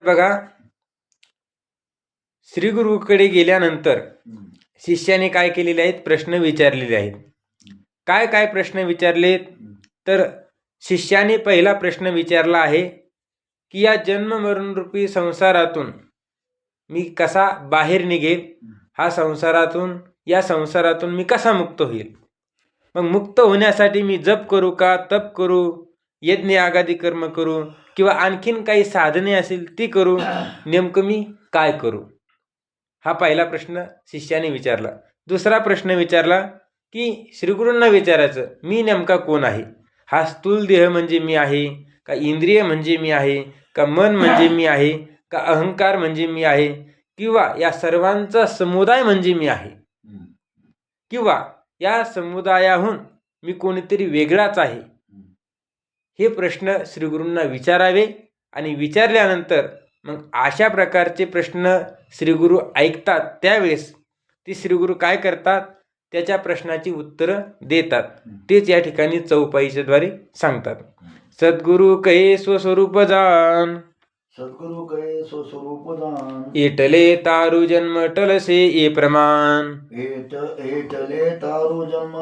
बघा, श्री गुरुकडे गेल्यानंतर शिष्याने काय केलेले आहेत, प्रश्न विचारलेले आहेत. काय काय प्रश्न विचारलेत तर शिष्याने पहिला प्रश्न विचारला आहे की या जन्म मरण रूपी संसारातून मी कसा बाहेर निघेल, या संसारातून मी कसा मुक्त होईल. मग मुक्त होण्यासाठी मी जप करू का, तप करू, यज्ञ आगादी कर्म करू, किंवा आणखीन काही साधने असेल ती करू, नेमकं मी काय करू. हा पहिला प्रश्न शिष्याने विचारला. दुसरा प्रश्न विचारला की श्रीगुरूंना विचारायचं, मी नेमका कोण आहे. हा स्थूल देह म्हणजे मी आहे का, इंद्रिय म्हणजे मी आहे का, मन म्हणजे मी आहे का, अहंकार म्हणजे मी आहे, किंवा या सर्वांचा समुदाय म्हणजे मी आहे, किंवा या समुदायाहून मी कोणीतरी वेगळाच आहे. हे प्रश्न श्रीगुरूंना विचारावे. आणि विचारल्यानंतर मग अशा प्रकारचे प्रश्न श्रीगुरू ऐकतात त्यावेळेस ती श्रीगुरू काय करतात, त्याच्या प्रश्नाची उत्तरं देतात. तेच या ठिकाणी चौपाईच्या द्वारे सांगतात. सद्गुरु कहे स्वस्वरूप जान, सद्गुरु कहे स्वस्वरूप जान, एटले तारु जन्म टलसे ए प्रमाण, एटले तारु जन्म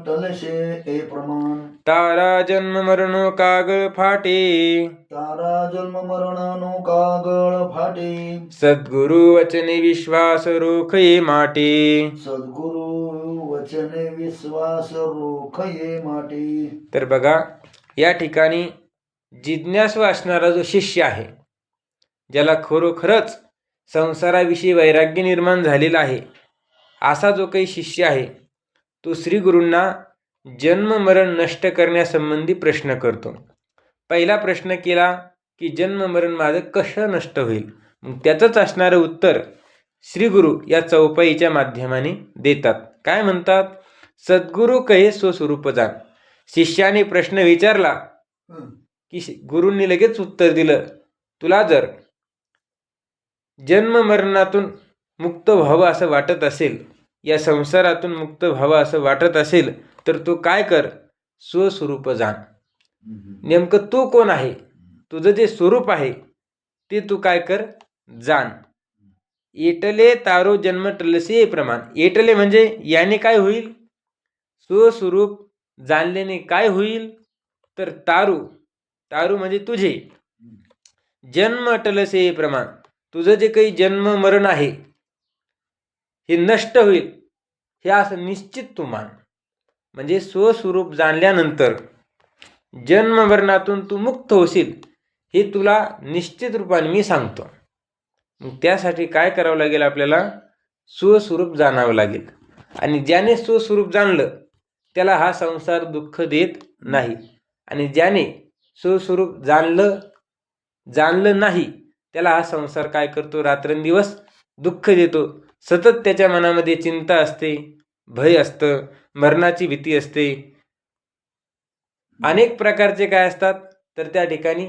टलसे ए प्रमाण. तारा जन्म मरणो कागळ फाटे, तारा जन्म मरण कागळ फाटे. सद्गुरु वचने विश्वास रोखये माटे, सद्गुरु वचने विश्वास रोखये माटे. तर बघा, या ठिकाणी जिज्ञासू असणारा जो शिष्य आहे, ज्याला खरोखरच संसाराविषयी वैराग्य निर्माण झालेला आहे, असा जो काही शिष्य आहे, तो श्रीगुरूंना जन्म मरण नष्ट करण्यासंबंधी प्रश्न करतो. पहिला प्रश्न केला की जन्म मरण माझं कसं नष्ट होईल. मग त्याचंच असणारं उत्तर श्रीगुरू या चौपाईच्या माध्यमाने देतात. काय म्हणतात, सद्गुरु कहे स्वस्वरूप जान. शिष्याने प्रश्न विचारला की गुरूंनी लगेच उत्तर दिलं, तुला जर जन्म मरणातून मुक्त व्हावं असं वाटत असेल, या संसारातून मुक्त व्हावं असं वाटत असेल, तर तू काय कर, स्वस्वरूप जाण. नेमकं तू कोण आहे, तुझं जे स्वरूप आहे ते तू काय कर, जाण. एटले तारो जन्म टलसे प्रमाण. एटले म्हणजे याने काय होईल, स्वस्वरूप जाणल्याने काय होईल, तर तारू म्हणजे तुझे, जन्म टलसे प्रमाण, तुझं जे काही जन्म मरण आहे हे नष्ट होईल, हे असं निश्चित तू मान. म्हणजे स्वस्वरूप जाणल्यानंतर जन्म मरणातून तू मुक्त होशील, हे तुला निश्चित रूपाने मी सांगतो. मग त्यासाठी काय करावं लागेल, आपल्याला स्वस्वरूप जाणावं लागेल. आणि ज्याने स्वस्वरूप जाणलं त्याला हा संसार दुःख देत नाही. आणि ज्याने स्वस्वरूप जाणलं नाही त्याला हा संसार काय करतो, रात्रंदिवस दुःख देतो. सतत त्याच्या मनामध्ये चिंता असते, भय असतं, मरणाची भीती असते, अनेक प्रकारचे काय असतात, तर त्या ठिकाणी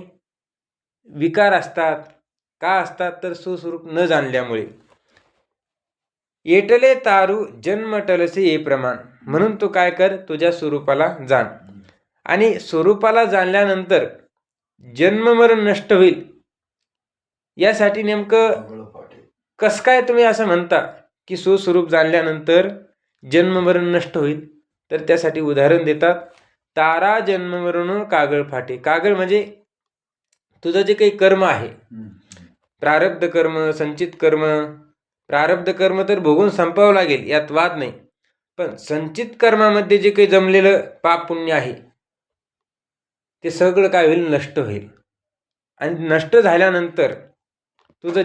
विकार असतात. का असतात, तर स्वस्वरूप न जाणल्यामुळे. एटले तारू जन्म टलसे ए प्रमाण. म्हणून तू काय कर, तुझ्या स्वरूपाला जाण. आणि स्वरूपाला जाणल्यानंतर जन्म मरण नष्ट होईल, यासाठी नेमकं कसं काय तुम्ही असं म्हणता की स्वस्वरूप जाणल्यानंतर जन्म मरण नष्ट होईल. तर त्यासाठी उदाहरण देतात, तारा जन्म मरण कागळ फाटे. कागळ म्हणजे तुझं जे काही कर्म आहे, प्रारब्ध कर्म, संचित कर्म. प्रारब्ध कर्म तर भोगून संपावं लागेल, यात वाद नाही. पण संचित कर्मामध्ये जे काही जमलेलं पाप पुण्य आहे ते सगळं काय होईल, नष्ट होईल. आणि नष्ट झाल्यानंतर तुझं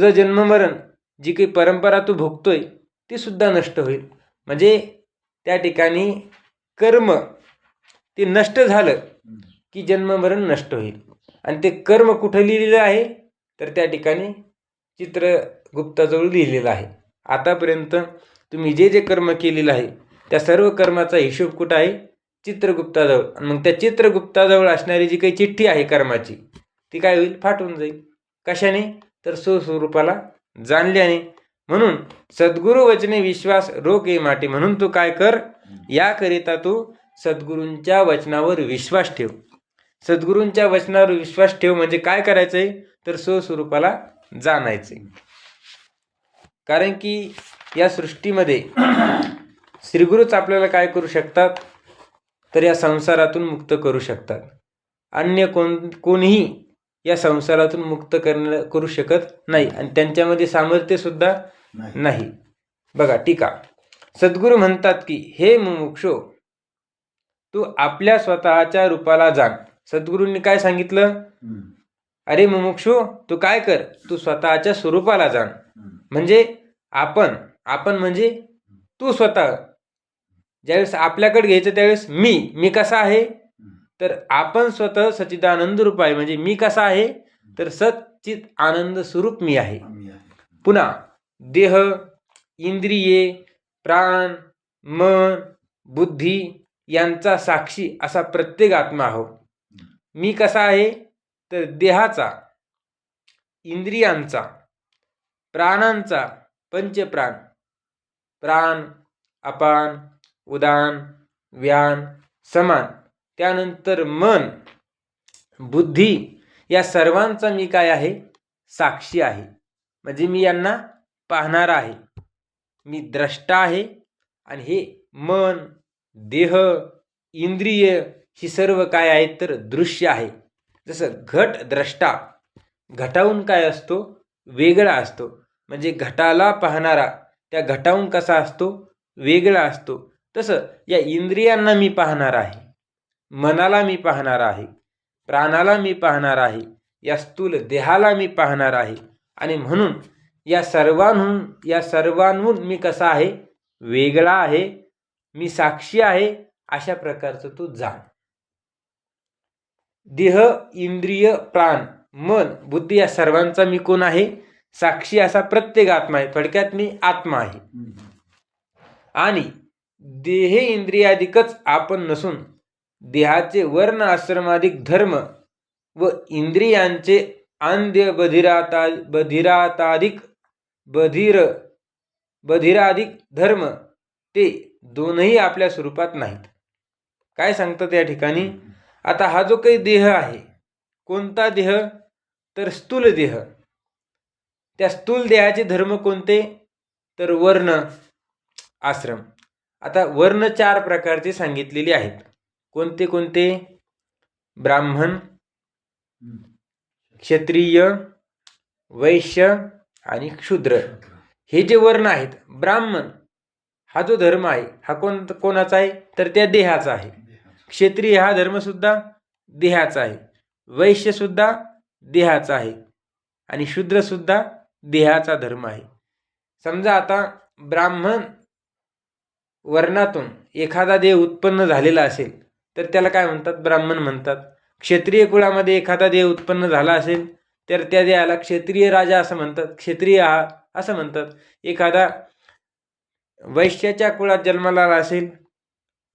जन्ममरण जी काही परंपरा तू भोगतोय ती सुद्धा नष्ट होईल. म्हणजे त्या ठिकाणी कर्म ते नष्ट झालं की जन्ममरण नष्ट होईल. आणि ते कर्म कुठं लिहिलेलं आहे, तर त्या ठिकाणी चित्रगुप्ताजवळ लिहिलेलं आहे. आतापर्यंत तुम्ही जे जे कर्म केलेलं आहे त्या सर्व कर्माचा हिशोब कुठं आहे, चित्रगुप्ताजवळ. आणि मग त्या चित्रगुप्ताजवळ असणारी जी काही चिठ्ठी आहे कर्माची, ती काय होईल, फाटून जाईल. कशाने, तर स्वस्वरूपाला जाणल्याने. म्हणून सद्गुरु वचने विश्वास रोखे माटे. म्हणून तू काय कर, याकरिता तू सद्गुरूंच्या वचनावर विश्वास ठेव. सद्गुरूंच्या वचनावर विश्वास ठेव म्हणजे काय करायचंय तर स्वस्वरूपाला जाणायचे. कारण की या सृष्टीमध्ये श्रीगुरूच आपल्याला काय करू शकतात तर या संसारातून मुक्त करू शकतात. अन्य कोणीही या संसारातून मुक्त करू शकत नाही आणि त्यांच्यामध्ये सामर्थ्य सुद्धा नाही. बघा टीका. सद्गुरू म्हणतात की हे मुमुक्षो तू आपल्या स्वतःच्या रूपाला जाण. सद्गुरूंनी काय सांगितलं? अरे मुमुक्षो तू काय कर, तू स्वतःच्या स्वरूपाला जाण. म्हणजे आपण म्हणजे तू स्वतः. ज्यावेळेस आपल्याकडे घ्यायचं त्यावेळेस मी कसा आहे तर आपण स्वतः सच्चिदानंद रूप आहे. म्हणजे मी कसा आहे तर सच्चित आनंद स्वरूप मी आहे. पुन्हा देह, इंद्रिये, प्राण, मन, बुद्धी यांचा साक्षी असा प्रत्येक आत्मा आहो. मी कसा आहे तर देहाचा, इंद्रियांचा, प्राणांचा, पंचप्राण, प्राण, अपान, उदान, व्यान, समान, त्यानंतर मन, बुद्धी या सर्वांचा मी काय आहे साक्षी आहे. म्हणजे मी यांना पाहणार आहे. मी द्रष्टा आहे आणि हे मन, देह, इंद्रिय ही सर्व काय आहेत तर दृश्य आहे. जसं घट द्रष्टा, घटाहून काय असतो वेगळा असतो. म्हणजे घटाला पाहणारा त्या घटाहून कसा असतो वेगळा असतो. तसं या इंद्रियांना मी पाहणार आहे, मनाला मी पाहणार आहे, प्राणाला मी पाहणार आहे, या स्थूल देहाला मी पाहणार आहे. आणि म्हणून या सर्वांहून मी कसा आहे वेगळा आहे, मी साक्षी आहे. अशा प्रकारचं तू जाण. देह, इंद्रिय, प्राण, मन, बुद्धी या सर्वांचा मी कोण आहे साक्षी असा प्रत्येक आत्मा आहे. थोडक्यात मी आत्मा आहे. आणि देह इंद्रियाधिकच आपण नसून देहाचे वर्ण आश्रमाधिक धर्म व इंद्रियांचे आंद्य बधिराधिक धर्म ते दोनही आपल्या स्वरूपात नाहीत. काय सांगतात या ठिकाणी? आता हा जो काही देह आहे, कोणता देह तर स्थूल देह. त्या स्थूल देहाचे धर्म कोणते तर वर्ण आश्रम. आता वर्ण 4 प्रकारचे सांगितलेले आहेत. कोणते कोणते? ब्राह्मण, क्षत्रिय, वैश्य आणि शूद्र. हे जे वर्ण आहेत, ब्राह्मण हा जो धर्म आहे हा कोणाचा आहे तर त्या देहाचा आहे. क्षत्रिय हा धर्म सुद्धा देहाचा आहे, वैश्य सुद्धा देहाचा आहे आणि शूद्र सुद्धा देहाचा धर्म आहे. समजा आता ब्राह्मण वर्णातून एखादा देह उत्पन्न झालेला असेल तर त्याला काय म्हणतात ब्राह्मण म्हणतात. क्षत्रिय कुळामध्ये एखादा देह उत्पन्न झाला असेल तर त्या देहाला क्षत्रिय राजा असं म्हणतात, क्षत्रिय हा असं म्हणतात. एखादा वैश्याच्या कुळात जन्माला आला असेल,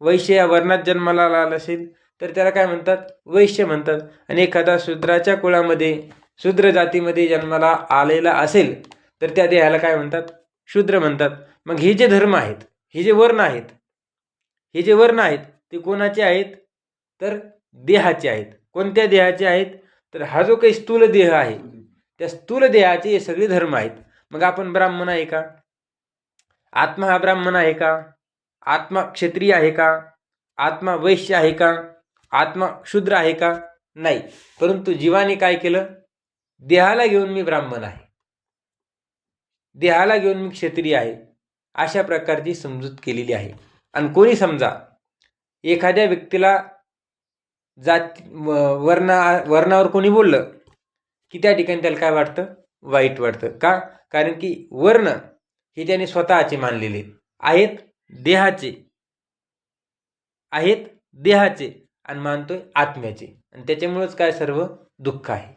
वैश्य या वर्णात जन्माला आला असेल तर त्याला काय म्हणतात वैश्य म्हणतात. आणि एखादा शूद्राच्या कुळामध्ये शूद्र जातीमध्ये जन्माला आलेला असेल तर त्या देहाला काय म्हणतात शूद्र म्हणतात. मग हे जे धर्म आहेत, हे जे वर्ण आहेत ते कोणाचे आहेत तर देहाचे आहेत. कोणत्या देहाचे आहेत तर हा जो काही स्थूल देह आहे त्या स्थूल देहाचे हे सगळे धर्म आहेत. मग आपण ब्राह्मण आहे का? आत्मा हा ब्राह्मण आहे का? आत्मा क्षत्रिय आहे का? आत्मा वैश्य आहे का? आत्मा शूद्र आहे का? नाही. परंतु जीवाने काय केलं? देहाला घेऊन मी ब्राह्मण आहे, देहाला घेऊन मी क्षत्रिय आहे, अशा प्रकारची समजूत केलेली आहे. आणि कोणी समजा एखाद्या व्यक्तीला वर्णावर कोणी बोललं की त्या ठिकाणी त्याला काय वाटतं वाईट वाटतं. का? कारण की वर्ण हे त्याने स्वतःचे मानलेले आहेत, देहाचे आणि मानतोय आत्म्याचे, आणि त्याच्यामुळेच काय सर्व दुःख आहे.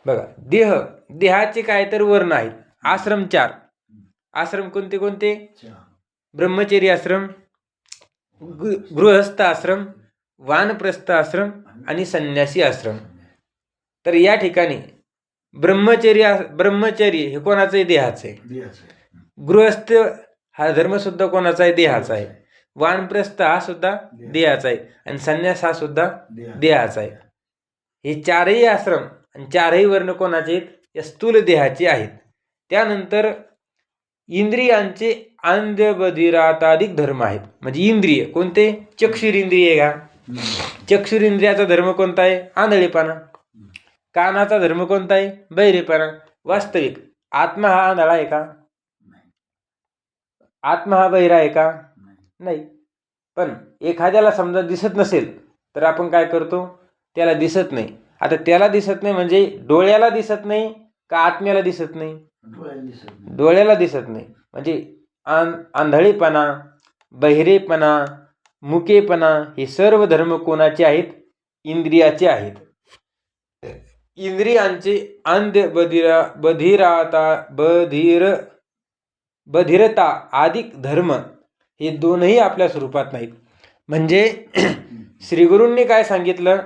बघा देहाचे काय तर वर्ण आहेत. आश्रम 4. आश्रम कोणते कोणते? ब्रह्मचर्य आश्रम, गृहस्थ आश्रम, वानप्रस्थ आश्रम आणि संन्यासी आश्रम. तर या ठिकाणी ब्रह्मचर्य हे कोणाचं आहे? देहाचं आहे. गृहस्थ हा धर्म सुद्धा कोणाचा आहे? देहाचा आहे. वानप्रस्थ हा सुद्धा देहाचा आहे आणि संन्यास हा सुद्धा देहाचा आहे. हे चारही आश्रम आणि चारही वर्ण कोणाचे आहेत? या स्थूल देहाचे आहेत. त्यानंतर इंद्रियांचे अंध्य बधिराताधिक धर्म आहेत. म्हणजे इंद्रिय कोणते? चक्षुरिंद्रिय का? चक्षुरिंद्रियाचा धर्म कोणता आहे? आंधळेपणा. कानाचा धर्म कोणता आहे? बहिरेपणा. वास्तविक आत्मा हा आंधळा आहे का? आत्मा हा बहिरा आहे का? नाही. पण एखाद्याला समजा दिसत नसेल तर आपण काय करतो? त्याला दिसत नाही. आता त्याला दिसत नाही म्हणजे डोळ्याला दिसत नाही का आत्म्याला दिसत नाही? डोळ्याला दिसत नाही. म्हणजे आंधळेपणा, बहिरेपणा, मुकेपणा हे सर्व धर्म कोणाचे आहेत? इंद्रियाचे आहेत. इंद्रियांचे अंध्य बधिरता अधिक धर्म हे दोनही आपल्या स्वरूपात नाहीत. म्हणजे श्रीगुरूंनी काय सांगितलं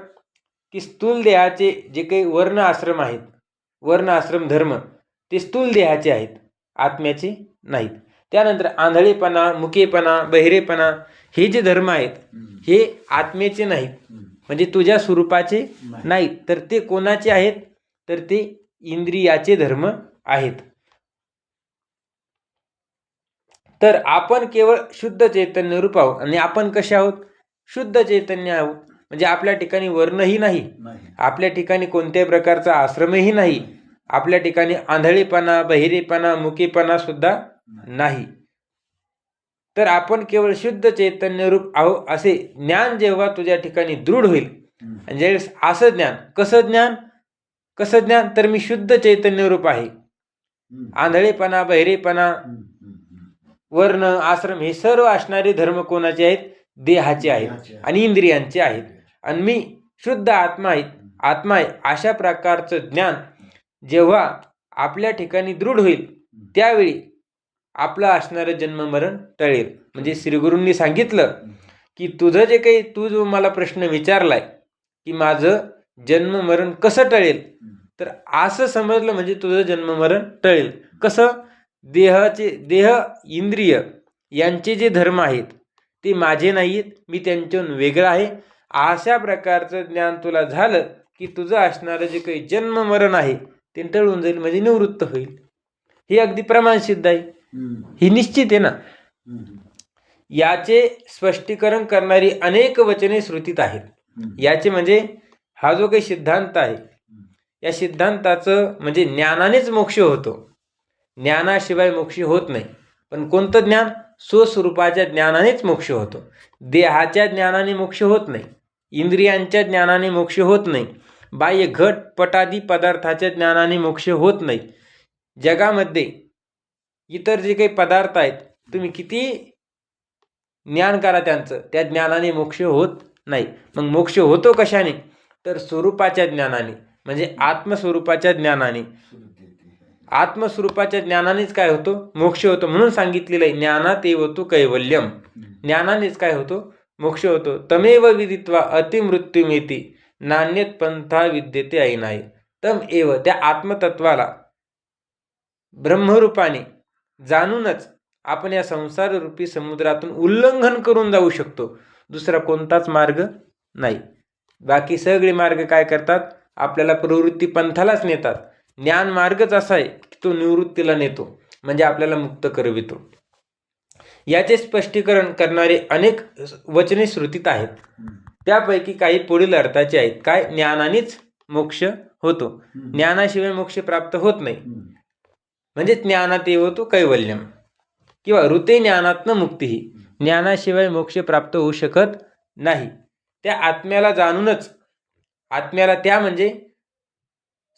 की स्थूल देहाचे जे काही वर्ण आश्रम आहेत, वर्ण आश्रम धर्म ते स्थूल देहाचे आहेत, आत्म्याचे नाहीत. त्यानंतर आंधळेपणा, मुकेपणा, बहिरेपणा हे जे धर्म आहेत हे आत्मेचे नाहीत, म्हणजे तुझ्या स्वरूपाचे नाहीत. तर ते कोणाचे आहेत? तर ते इंद्रियाचे धर्म आहेत. तर आपण केवळ शुद्ध चैतन्य रूप आहोत. आणि आपण कसे आहोत? शुद्ध चैतन्य आहोत. म्हणजे आपल्या ठिकाणी वर्णही नाही, आपल्या ठिकाणी कोणत्याही प्रकारचा आश्रमही नाही, आपल्या ठिकाणी आंधळेपणा, बहिरेपणा, मुकेपणा सुद्धा नाही. तर आपण केवळ शुद्ध चैतन्य रूप आहो असे ज्ञान जेव्हा तुझ्या ठिकाणी दृढ होईल, आणि ज्यावेळेस असं ज्ञान, कसं ज्ञान? तर मी शुद्ध चैतन्य रूप आहे. आंधळेपणा, बहिरेपणा, वर्ण, आश्रम हे सर्व असणारे धर्म कोणाचे आहेत? देहाचे आहेत आणि इंद्रियांचे आहेत. आणि मी शुद्ध आत्मा आहे. अशा प्रकारचं ज्ञान जेव्हा आपल्या ठिकाणी दृढ होईल त्यावेळी आपलं असणारं जन्ममरण टळेल. म्हणजे श्रीगुरूंनी सांगितलं की तुझं जे काही, तू जो मला प्रश्न विचारलाय की माझं जन्ममरण कसं टळेल, तर असं समजलं म्हणजे तुझं जन्ममरण टळेल. कसं? देह, इंद्रिय यांचे जे धर्म आहेत ते माझे नाहीत, मी त्यांच्याहून वेगळं आहे. अशा प्रकारचं ज्ञान तुला झालं की तुझं असणारं जे काही जन्ममरण आहे ते टळून जाईल, म्हणजे निवृत्त होईल. हे अगदी प्रमाणसिद्ध आहे, ही निश्चित आहे ना. याचे स्पष्टीकरण करणारी अनेक वचने श्रुतीत आहेत. याचे म्हणजे हा जो काही सिद्धांत आहे या सिद्धांताचं म्हणजे ज्ञानानेच मोक्ष होतो, ज्ञानाशिवाय मोक्ष होत नाही. पण कोणतं ज्ञान? स्वस्वरूपाच्या ज्ञानानेच मोक्ष होतो. देहाच्या ज्ञानाने मोक्ष होत नाही, इंद्रियांच्या ज्ञानाने मोक्ष होत नाही, बाह्य घट पटादी पदार्थाच्या ज्ञानाने मोक्ष होत नाही. जगामध्ये इतर जे काही पदार्थ आहेत तुम्ही किती ज्ञान करा त्यांचं, त्या ज्ञानाने मोक्ष होत नाही. मग मोक्ष होतो कशाने? तर स्वरूपाच्या ज्ञानाने, म्हणजे आत्मस्वरूपाच्या ज्ञानाने. आत्मस्वरूपाच्या ज्ञानानेच काय होतो? मोक्ष होतो. म्हणून सांगितलेलं आहे ज्ञानात एव तु कैवल्यम. ज्ञानानेच काय होतो? मोक्ष होतो. तमेव विदित्वा अतिमृत्युमेती नान्यत पंथा विद्यते ऐनाय. तम एव, त्या आत्मतत्वाला ब्रह्मरूपाने जाणूनच आपण या संसाररूपी समुद्रातून उल्लंघन करून जाऊ शकतो. दुसरा कोणताच मार्ग नाही. बाकी सगळे मार्ग काय करतात? आपल्याला प्रवृत्ती पंथालाच नेतात. ज्ञान मार्गच असा आहे की तो निवृत्तीला नेतो, म्हणजे आपल्याला मुक्त करवितो. याचे स्पष्टीकरण करणारे अनेक वचने श्रुतीत आहेत. त्यापैकी काही पुढील अर्थाचे आहेत. काय? ज्ञानानेच मोक्ष होतो, ज्ञानाशिवाय मोक्ष प्राप्त होत नाही. म्हणजे ज्ञानात एव तु कैवल्यम किंवा ऋते ज्ञानात्न मुक्ती, ज्ञानाशिवाय मोक्ष प्राप्त होऊ शकत नाही. त्या आत्म्याला जाणूनच, आत्म्याला त्या म्हणजे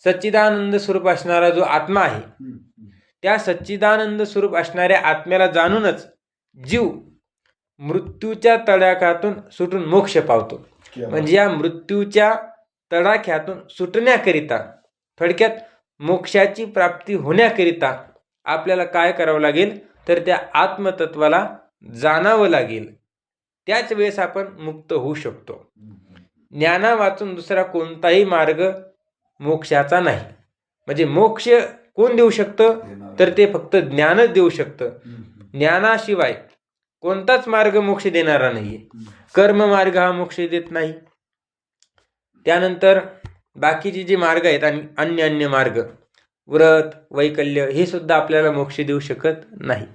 सच्चिदानंद स्वरूप असणारा जो आत्मा आहे, त्या सच्चिदानंद स्वरूप असणाऱ्या आत्म्याला जाणूनच जीव मृत्यूच्या तडाख्यातून सुटून मोक्ष पावतो. म्हणजे या मृत्यूच्या तडाख्यातून सुटण्याकरिता, थोडक्यात मोक्षाची प्राप्ती होण्याकरिता आपल्याला काय करावं लागेल? तर त्या आत्मतत्वाला जाणावं लागेल. त्याच वेळेस आपण मुक्त होऊ शकतो. ज्ञाना वाचून दुसरा कोणताही मार्ग मोक्षाचा नाही. म्हणजे मोक्ष कोण देऊ शकतं? तर ते फक्त ज्ञानच देऊ शकतं. ज्ञानाशिवाय कोणताच मार्ग मोक्ष देणारा नाहीये. कर्म मार्ग हा मोक्ष देत नाही. त्यानंतर बाकीचे जे मार्ग आहेत आणि अन्य मार्ग, व्रत, वैकल्य, हे सुद्धा आपल्याला मोक्ष देऊ शकत नाही.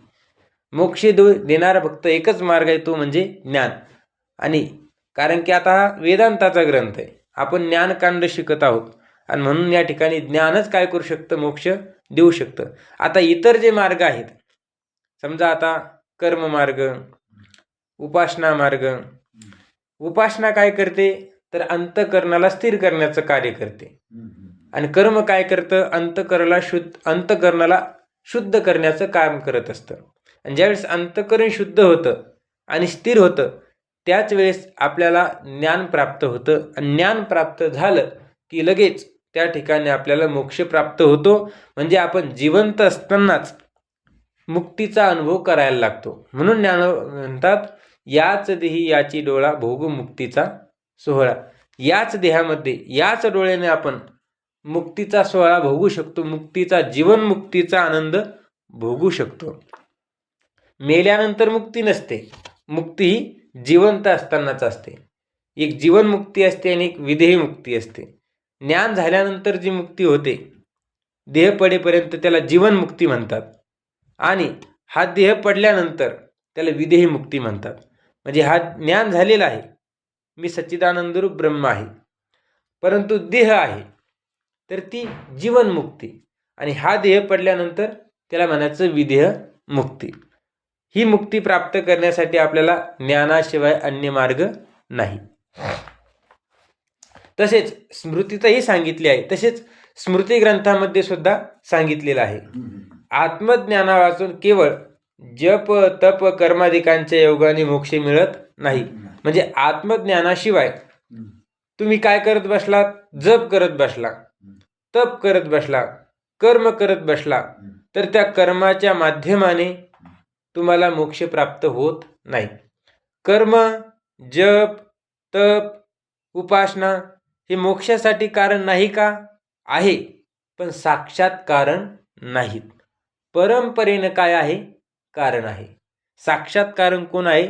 मोक्ष देणारा फक्त एकच मार्ग आहे, तो म्हणजे ज्ञान. आणि कारण की आता हा वेदांताचा ग्रंथ आहे, आपण ज्ञानकांड शिकत आहोत, आणि म्हणून या ठिकाणी ज्ञानच काय करू शकतं, मोक्ष देऊ शकतं. आता इतर जे मार्ग आहेत, समजा आता कर्म मार्ग, उपासना मार्ग. उपासना काय करते, तर अंतःकरणाला स्थिर करण्याचं कार्य करते. आणि कर्म काय करतं, अंतःकरणाला शुद्ध करण्याचं काम करत असतं. आणि ज्यावेळेस अंतःकरण शुद्ध होतं आणि स्थिर होतं, त्याच वेळेस आपल्याला ज्ञान प्राप्त होतं. आणि ज्ञान प्राप्त झालं की लगेच त्या ठिकाणी आपल्याला मोक्ष प्राप्त होतो. म्हणजे आपण जिवंत असतानाच मुक्तीचा अनुभव करायला लागतो. म्हणून ज्ञान म्हणतात, याच देही याची डोळा भोगू मुक्तीचा सोहळा. याच देहामध्ये, याच डोळ्याने आपण मुक्तीचा सोहळा भोगू शकतो, मुक्तीचा, जीवनमुक्तीचा आनंद भोगू शकतो. मेल्यानंतर मुक्ती नसते, मुक्ती ही जिवंत असतानाच असते. एक जीवनमुक्ती असते आणि एक विदेही मुक्ती असते. ज्ञान झाल्यानंतर जी मुक्ती होते, देह पडेपर्यंत, त्याला जीवनमुक्ती म्हणतात. आणि हा देह पडल्यानंतर त्याला विदेही मुक्ती म्हणतात. म्हणजे हा ज्ञान झालेला आहे, मी सच्चिदानंदरूप ब्रह्म आहे, परंतु देह आहे, तर ती जीवनमुक्ती. आणि हा देह पडल्यानंतर त्याला म्हणायचं विदेह मुक्ती. ही मुक्ती प्राप्त करण्यासाठी आपल्याला ज्ञानाशिवाय अन्य मार्ग नाही. तसेच स्मृतीतही सांगितले आहे, तसेच स्मृती ग्रंथामध्ये सुद्धा सांगितलेलं आहे, आत्मज्ञाना वाचून केवळ जप तप कर्माधिकांच्या योगाने मोक्ष मिळत नाही. म्हणजे आत्मज्ञानाशिवाय तुम्ही काय करत बसलात, जप करत बसला, तप करत बसला, कर्म करत बसला, तर त्या कर्माच्या माध्यमाने तुम्हाला मोक्ष प्राप्त होत नाही. कर्म, जप, तप, उपासना हे मोक्षासाठी कारण नाही का? आहे, पण साक्षात कारण नाहीत. परंपरेनं काय आहे? कारण आहे. साक्षात कारण कोण आहे?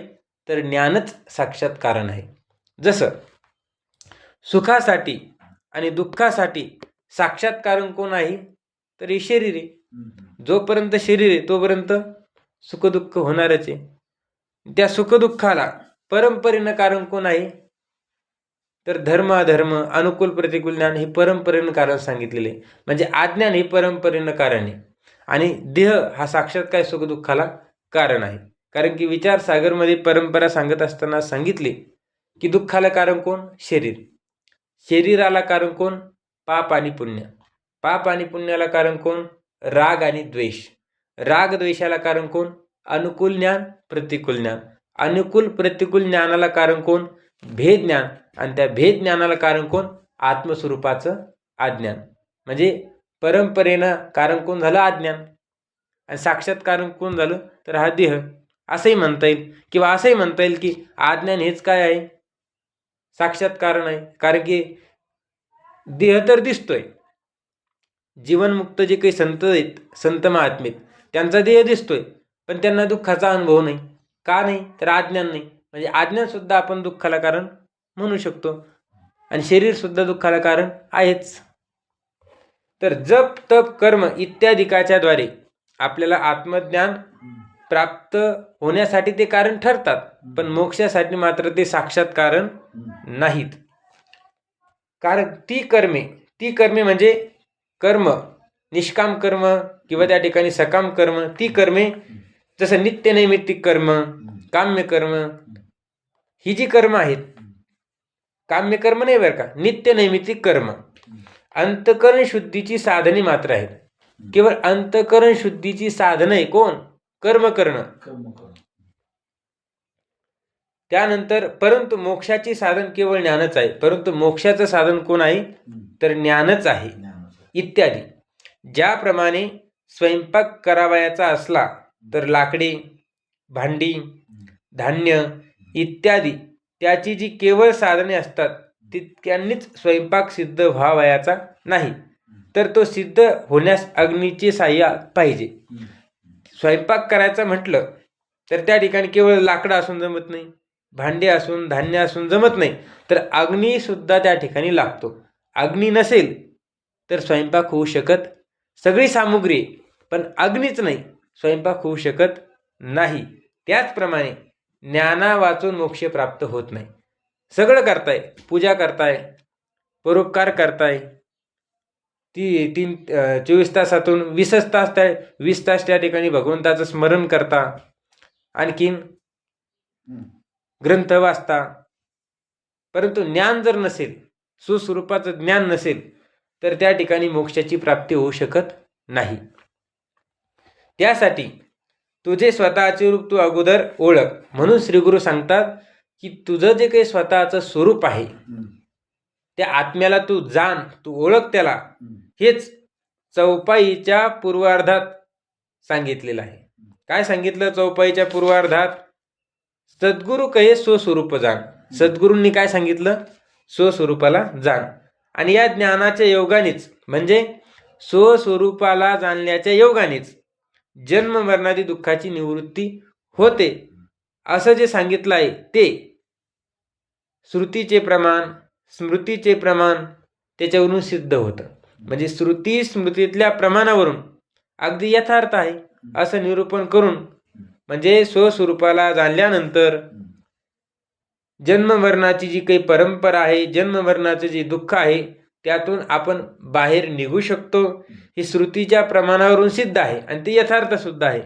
तर ज्ञानच साक्षात कारण आहे. जसं सुखासाठी आणि दुःखासाठी साक्षात कारण कोण आहे? तर हे शरीर आहे. जोपर्यंत शरीर आहे तोपर्यंत सुखदुःख होणारच आहे. त्या सुखदुःखाला परंपरेनं कारण कोण आहे? तर धर्म अधर्म, अनुकूल प्रतिकूल ज्ञान हे परंपरेनं कारण सांगितलेले. म्हणजे अज्ञान हे परंपरेनं कारण आहे, आणि देह हा साक्षात काय सुखदुःखाला कारण आहे. कारण की विचारसागरमध्ये परंपरा सांगत असताना सांगितले की दुःखाला कारण कोण? शरीर. शरीराला कारण कोण? पाप आणि पुण्य. पाप आणि पुण्याला कारण कोण? राग आणि द्वेष. राग द्वेषाला कारण कोण? अनुकूल ज्ञान, प्रतिकूल ज्ञान. अनुकूल प्रतिकूल ज्ञानाला कारण कोण? भेद ज्ञान. आणि त्या भेद ज्ञानाला कारण कोण? आत्मस्वरूपाचं अज्ञान. म्हणजे परंपरेनं कारण कोण झालं? अज्ञान. आणि साक्षात कारण कोण झालं? तर हा देह. असंही म्हणता येईल, किंवा असंही म्हणता येईल की अज्ञान हेच काय आहे? साक्षात कारण आहे. कारण की देह तर दिसतोय, जीवनमुक्त जे काही संत आहेत, संत महात्मेत, त्यांचा देह दिसतोय, पण त्यांना दुःखाचा अनुभव नाही. का नाही? तर अज्ञान नाही. म्हणजे अज्ञान सुद्धा आपण दुःखाला कारण म्हणू शकतो, आणि शरीर सुद्धा दुःखाला कारण आहेच. तर जप तप कर्म इत्यादिकाच्या द्वारे आपल्याला आत्मज्ञान प्राप्त होण्यासाठी ते कारण ठरतात, पण मोक्षासाठी मात्र ते साक्षात कारण नाहीत. कारण ती कर्मे म्हणजे कर्म, निष्काम कर्म किंवा त्या ठिकाणी सकाम कर्म, ती कर्मे, जसं नित्यनैमित्तिक कर्म, काम्य कर्म, ही जी कर्म आहेत, काम्य कर्म नाही बरं का, नित्यनैमित्तिक कर्म अंतःकरण शुद्धीची साधने मात्र आहेत. केवळ अंतःकरण शुद्धीची साधन आहे कोण? कर्म करणं. त्यानंतर परंतु मोक्षाची साधन केवळ ज्ञानच आहे. परंतु मोक्षाचं साधन कोण आहे? तर ज्ञानच आहे. इत्यादी. ज्याप्रमाणे स्वयंपाक करावयाचा असला तर लाकडे, भांडी, धान्य इत्यादी त्याची जी केवळ साधने असतात तितक्यांनीच स्वयंपाक सिद्ध व्हावयाचा नाही, तर तो सिद्ध होण्यास अग्नीचे साह्य पाहिजे. स्वयंपाक करायचं म्हटलं तर त्या ठिकाणी केवळ लाकडं असून जमत नाही, भांडे असून धान्य असून जमत नाही, तर अग्नीसुद्धा त्या ठिकाणी लागतो. अग्नी नसेल तर स्वयंपाक होऊ शकत, सगळी सामुग्री पण अग्नीच नाही, स्वयंपाक होऊ शकत नाही. त्याचप्रमाणे ज्ञाना वाचून मोक्ष प्राप्त होत नाही. सगळं करताय, पूजा करताय, परोपकार करताय, 24 तासातून 20 तास त्या ठिकाणी भगवंताचं स्मरण करता, आणखीन ग्रंथ वाचता, परंतु ज्ञान जर नसेल, सुस्वरूपाचं ज्ञान नसेल, तर त्या ठिकाणी मोक्षाची प्राप्ती होऊ शकत नाही. त्यासाठी तुझे स्वतःचे रूप तू अगोदर ओळख. म्हणून श्रीगुरु सांगतात की तुझं जे काही स्वतःचं स्वरूप आहे त्या आत्म्याला तू जाण, तू ओळख त्याला. हेच चौपाईच्या पूर्वार्धात सांगितलेलं आहे. काय सांगितलं चौपाईच्या पूर्वार्धात? सद्गुरु कहे स्वस्वरूप जाण. सद्गुरूंनी काय सांगितलं? स्वस्वरूपाला जाण. आणि या ज्ञानाच्या योगानेच, म्हणजे स्वस्वरूपाला जाणण्याच्या योगानेच जन्म मरणादी दुःखाची निवृत्ती होते, असं जे सांगितलं आहे ते श्रुतीचे प्रमाण, स्मृतीचे प्रमाण त्याच्यावरून सिद्ध होतं. म्हणजे श्रुती स्मृतीतल्या प्रमाणावरून अगदी यथार्थ आहे असं निरूपण करून, म्हणजे स्वस्वरूपाला जाणल्यानंतर जन्म मरणाची जी काही परंपरा आहे, जन्म मरणाचं जे दुःख आहे, त्यातून आपण बाहेर निघू शकतो. ही श्रुतीच्या प्रमाणावरून सिद्ध आहे आणि ते यथार्थ सुद्धा आहे.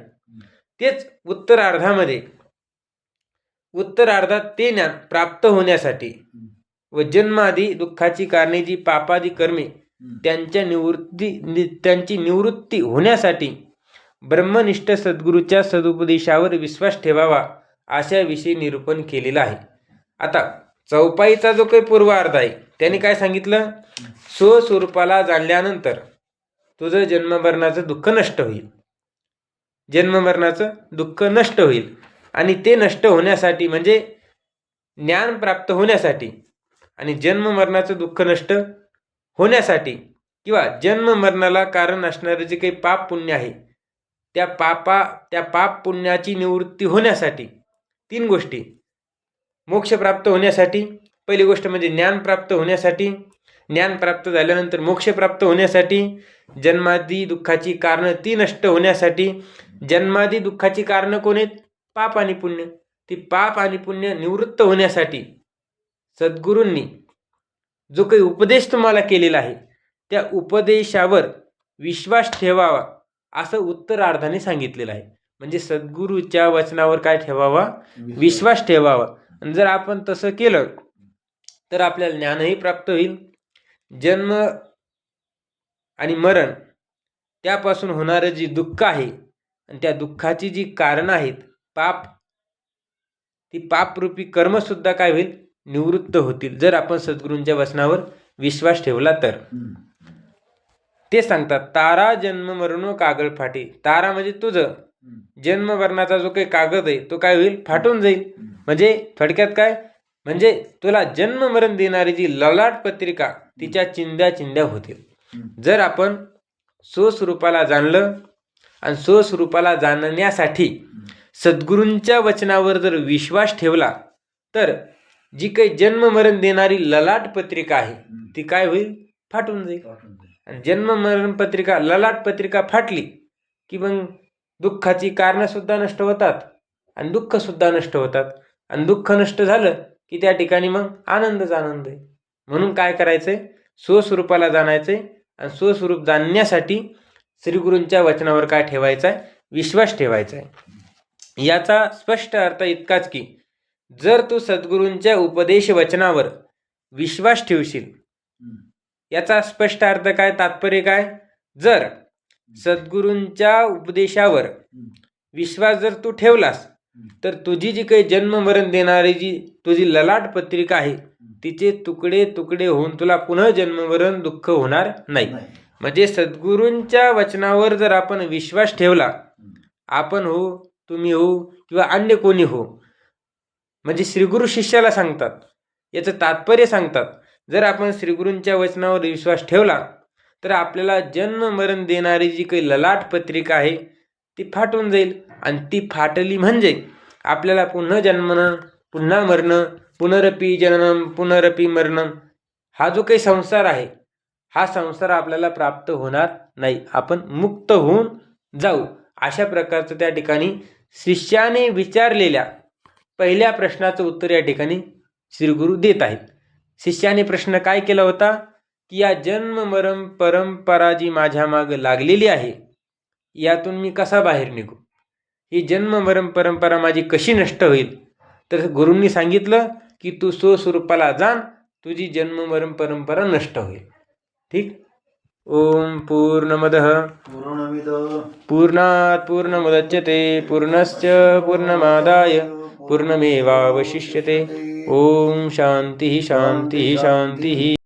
तेच उत्तरार्धात ते ज्ञान प्राप्त होण्यासाठी व जन्मादी दुःखाची कारणे जी पापादी कर्मे त्यांची निवृत्ती होण्यासाठी ब्रह्मनिष्ठ सद्गुरूच्या सदुपदेशावर विश्वास ठेवावा, अशाविषयी निरूपण केलेलं आहे. आता चौपाईचा जो काही पूर्वार्ध आहे त्याने काय सांगितलं? स्वस्वरूपाला जाणल्यानंतर तुझं जन्ममरणाचं दुःख नष्ट होईल. जन्ममरणाचं दुःख नष्ट होईल. आणि ते नष्ट होण्यासाठी, म्हणजे ज्ञान प्राप्त होण्यासाठी आणि जन्ममरणाचं दुःख नष्ट होण्यासाठी, किंवा जन्ममरणाला कारण असणारे जे काही पाप पुण्य आहे त्या पाप पुण्याची निवृत्ती होण्यासाठी 3 गोष्टी. मोक्ष प्राप्त होण्यासाठी पहिली गोष्ट म्हणजे ज्ञान प्राप्त होण्यासाठी, ज्ञान प्राप्त झाल्यानंतर मोक्ष प्राप्त होण्यासाठी, जन्मादी दुःखाची कारणं ती नष्ट होण्यासाठी. जन्मादी दुःखाची कारणं कोण आहेत? पाप आणि पुण्य. ती पाप आणि पुण्य निवृत्त होण्यासाठी सद्गुरूंनी जो काही उपदेश तुम्हाला केलेला आहे त्या उपदेशावर विश्वास ठेवावा, असं उत्तरार्धाने सांगितलेलं आहे. म्हणजे सद्गुरूच्या वचनावर काय ठेवावा? विश्वास ठेवावा. आणि जर आपण तसं केलं तर आपल्याला ज्ञानही प्राप्त होईल. जन्म आणि मरण त्यापासून होणारं जे दुःख आहे आणि त्या दुःखाची जी कारणं आहेत पाप, ती पापरूपी कर्मसुद्धा काय होईल? निवृत्त होतील, जर आपण सद्गुरूंच्या वचनावर विश्वास ठेवला तर. ते सांगतात, तारा जन्म मरणो कागळ फाटे. तारा म्हणजे तुझं जन्म मरणाचा जो काही कागद आहे तो काय होईल? फाटून जाईल. म्हणजे थोडक्यात काय? म्हणजे तुला जन्म मरण देणारी जी ललाट पत्रिका तिच्या चिंध्या होतील. जर आपण स्वस्वरूपाला जाणलं आणि स्वस्वरूपाला जाणण्यासाठी सद्गुरूंच्या वचनावर जर विश्वास ठेवला तर जी काही जन्म मरण देणारी ललाट पत्रिका आहे ती काय होईल? फाटून जाईल. आणि जन्म मरण पत्रिका, ललाट पत्रिका फाटली की मग दुःखाची कारणं सुद्धा नष्ट होतात आणि दुःख सुद्धा नष्ट होतात. आणि दुःख नष्ट झालं की त्या ठिकाणी मग आनंदच आनंद आहे. म्हणून काय करायचंय? स्वस्वरूपाला जाणायचंय. आणि स्वस्वरूप जाणण्यासाठी श्रीगुरूंच्या वचनावर काय ठेवायचा आहे? विश्वास ठेवायचा आहे. याचा स्पष्ट अर्थ इतकाच की जर तू सद्गुरूंच्या उपदेश वचनावर विश्वास ठेवशील, याचा स्पष्ट अर्थ काय, तात्पर्य काय? जर सद्गुरूंच्या उपदेशावर विश्वास जर तू ठेवलास तर तुझी जी काही जन्म मरण देणारी जी तुझी ललाट पत्रिका आहे तिचे तुकडे तुकडे होऊन तुला पुन्हा जन्ममरण दुःख होणार नाही. म्हणजे सद्गुरूंच्या वचनावर जर आपण विश्वास ठेवला, आपण हो, तुम्ही हो किंवा अन्य कोणी हो, म्हणजे श्रीगुरु शिष्याला सांगतात, याचं तात्पर्य सांगतात, जर आपण श्रीगुरूंच्या वचनावर विश्वास ठेवला तर आपल्याला जन्म मरण देणारी जी काही ललाट पत्रिका आहे ती फाटून जाईल. आणि ती फाटली म्हणजे आपल्याला पुन्हा जन्मनं, पुन्हा मरणं, पुनरपी जननम पुनरपी मरणं, हा जो काही संसार आहे, हा संसार आपल्याला प्राप्त होणार नाही. आपण मुक्त होऊन जाऊ. अशा प्रकारचं त्या ठिकाणी शिष्याने विचारलेल्या पहिल्या प्रश्नाचं उत्तर या ठिकाणी श्रीगुरु देत आहेत. शिष्याने प्रश्न काय केला होता की या जन्म मरण परंपरा जी माझ्या मागं लागलेली आहे, यातून मी कसा बाहेर निघू, ही जन्म मरण परंपरा माझी कशी नष्ट होईल. तर गुरूंनी सांगितलं की तू स्वस्वरूपाला जाण, तुझी जन्म मरण परंपरा नष्ट होईल. ठीक. ओम पूर्णमदः पूर्णमिद पूर्णात् पूर्णमुदच्यते पूर्णस्य पूर्णमादाय पूर्णमेवावशिष्यते. ओम शांती शांती शांती.